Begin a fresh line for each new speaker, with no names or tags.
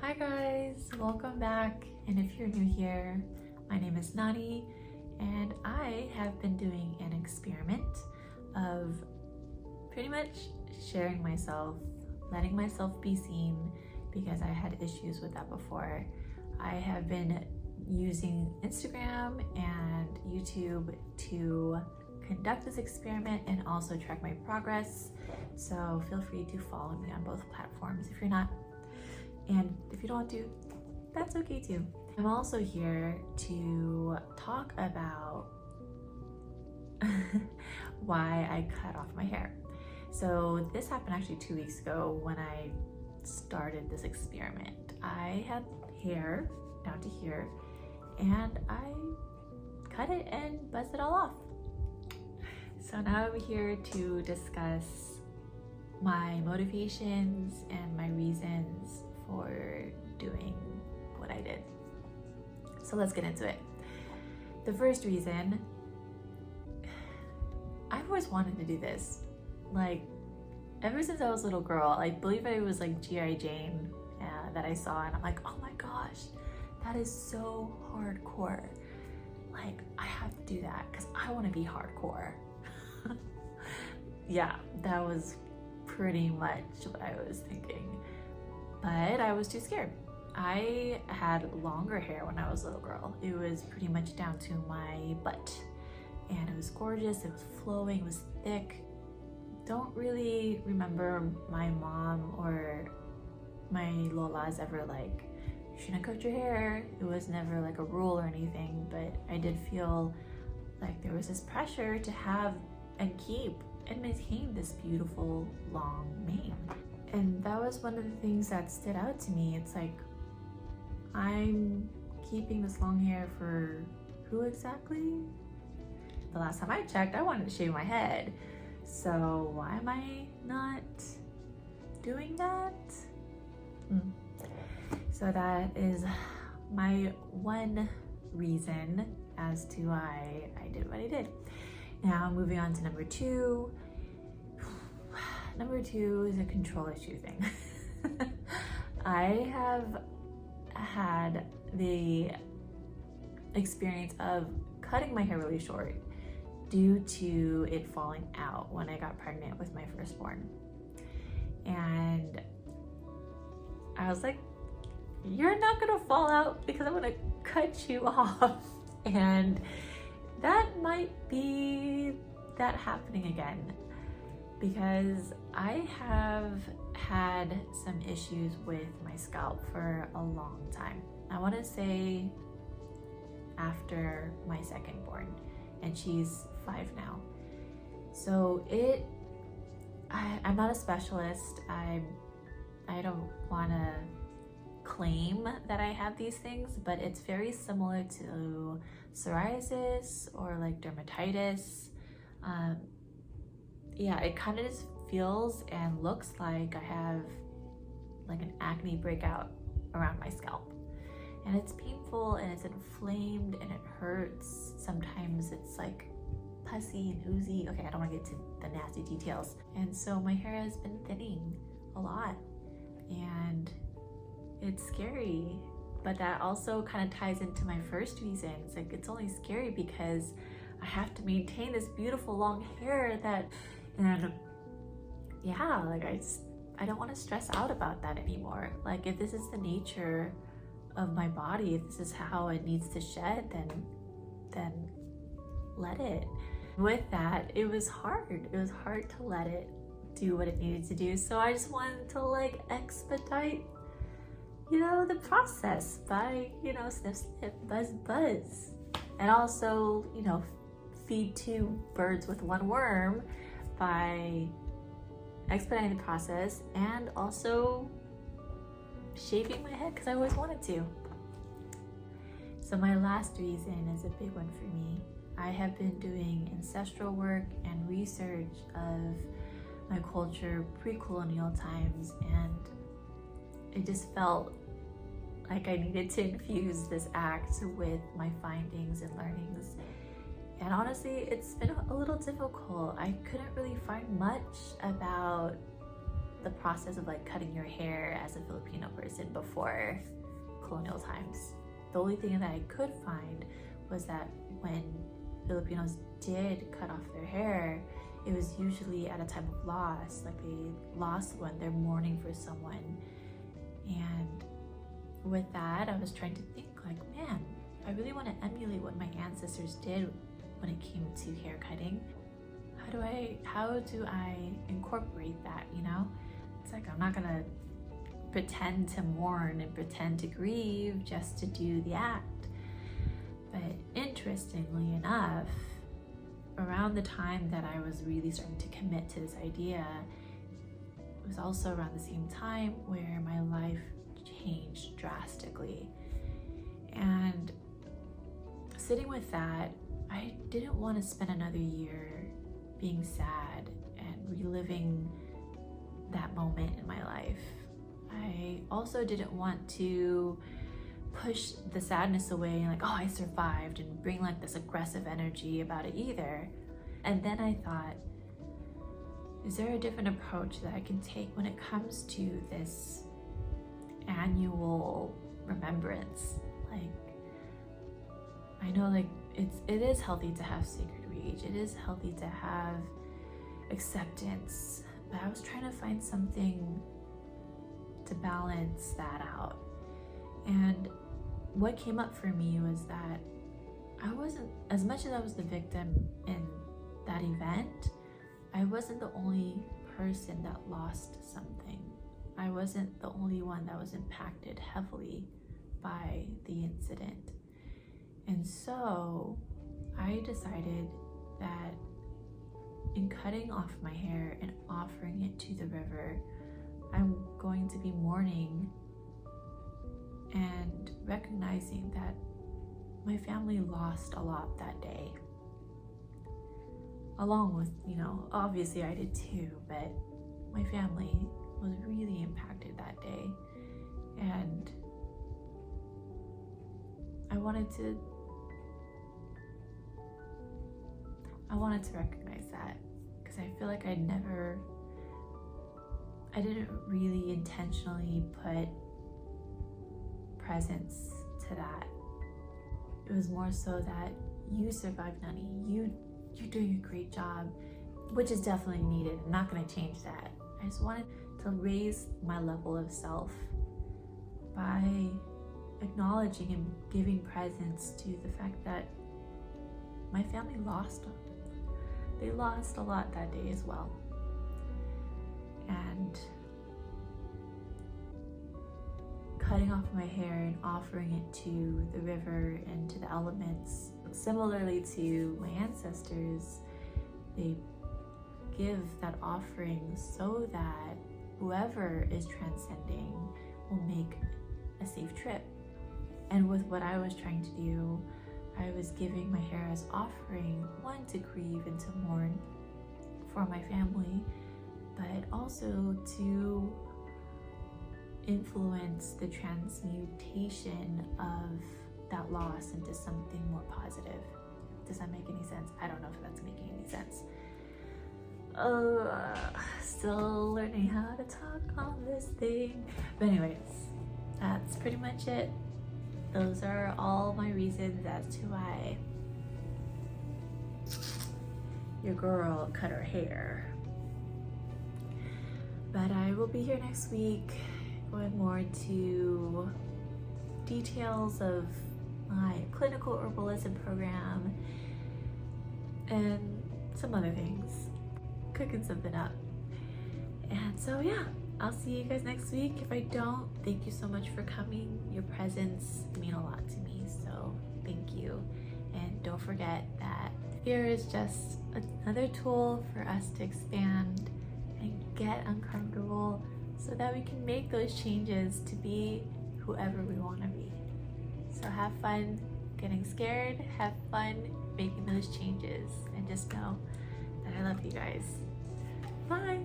Hi guys, welcome back. And if you're new here, my name is Nani and I have been doing an experiment of pretty much sharing myself, letting myself be seen because I had issues with that before. I have been using Instagram and YouTube to conduct this experiment and also track my progress. So feel free to follow me on both platforms if you're not. And if you don't want to, that's okay too. I'm also here to talk about why I cut off my hair. So this happened actually 2 weeks ago when I started this experiment. I had hair down to here and I cut it and buzzed it all off. So now I'm here to discuss my motivations and my reasons for doing what I did. So let's get into it. The first reason, I've always wanted to do this. Like, ever since I was a little girl, I believe it was like G.I. Jane that I saw, and I'm like, oh my gosh, that is so hardcore. Like, I have to do that because I want to be hardcore. Yeah, that was pretty much what I was thinking. But I was too scared. I had longer hair when I was a little girl. It was pretty much down to my butt. And it was gorgeous, it was flowing, it was thick. Don't really remember my mom or my lolas ever like, you shouldn't cut your hair. It was never like a rule or anything, but I did feel like there was this pressure to have and keep and maintain this beautiful long mane. And that was one of the things that stood out to me. It's like, I'm keeping this long hair for who exactly? The last time I checked, I wanted to shave my head. So why am I not doing that? So that is my one reason as to why I did what I did. Now moving on to number two. Number two is a control issue thing. I have had the experience of cutting my hair really short due to it falling out when I got pregnant with my firstborn. And I was like, you're not gonna fall out because I'm gonna cut you off. And that might be that happening again, because I have had some issues with my scalp for a long time. I want to say after my second born, and she's 5 now. So I'm not a specialist. I don't want to claim that I have these things, but it's very similar to psoriasis or like dermatitis. Yeah, it kind of just feels and looks like I have like an acne breakout around my scalp. And it's painful and it's inflamed and it hurts. Sometimes it's like pussy and oozy. Okay, I don't want to get to the nasty details. And so my hair has been thinning a lot and it's scary. But that also kind of ties into my first reason. It's like, it's only scary because I have to maintain this beautiful long hair and yeah, like I don't want to stress out about that anymore. Like, if this is the nature of my body, if this is how it needs to shed, then let it. With that, it was hard. It was hard to let it do what it needed to do. So I just wanted to like expedite, the process by, snip, snip, buzz, buzz. And also, feed 2 birds with 1 worm by expediting the process and also shaving my head because I always wanted to. So my last reason is a big one for me. I have been doing ancestral work and research of my culture pre-colonial times, and it just felt like I needed to infuse this act with my findings and learnings. And honestly, it's been a little difficult. I couldn't really find much about the process of like cutting your hair as a Filipino person before colonial times. The only thing that I could find was that when Filipinos did cut off their hair, it was usually at a time of loss, like they lost one, they're mourning for someone. And with that, I was trying to think like, man, I really want to emulate what my ancestors did when it came to hair cutting. How do I incorporate that, you know? It's like, I'm not gonna pretend to mourn and pretend to grieve just to do the act. But interestingly enough, around the time that I was really starting to commit to this idea, it was also around the same time where my life changed drastically. And sitting with that, I didn't want to spend another year being sad and reliving that moment in my life. I also didn't want to push the sadness away and like, oh, I survived, and bring like this aggressive energy about it either. And then I thought, is there a different approach that I can take when it comes to this annual remembrance? Like, I know like it is healthy to have sacred rage, it is healthy to have acceptance, but I was trying to find something to balance that out. And what came up for me was that I wasn't, as much as I was the victim in that event, I wasn't the only person that lost something. I wasn't the only one that was impacted heavily by the incident. And so I decided that in cutting off my hair and offering it to the river, I'm going to be mourning and recognizing that my family lost a lot that day. Along with, you know, obviously I did too, but my family was really impacted that day. And I wanted to recognize that, because I feel like I didn't really intentionally put presence to that. It was more so that you survived, Nani. You're doing a great job, which is definitely needed. I'm not going to change that. I just wanted to raise my level of self by acknowledging and giving presence to the fact that my family lost. They lost a lot that day as well. And cutting off my hair and offering it to the river and to the elements, similarly to my ancestors, they give that offering so that whoever is transcending will make a safe trip. And with what I was trying to do, I was giving my hair as offering, one, to grieve and to mourn for my family, but also to influence the transmutation of that loss into something more positive. Does that make any sense? I don't know if that's making any sense. Still learning how to talk on this thing. But anyways, that's pretty much it. Those are all my reasons as to why your girl cut her hair. But I will be here next week going more to details of my clinical herbalism program and some other things, cooking something up. And so yeah, I'll see you guys next week. If I don't, thank you so much for coming. Your presence means a lot to me, so thank you. And don't forget that fear is just another tool for us to expand and get uncomfortable so that we can make those changes to be whoever we want to be. So have fun getting scared, have fun making those changes, and just know that I love you guys. Bye.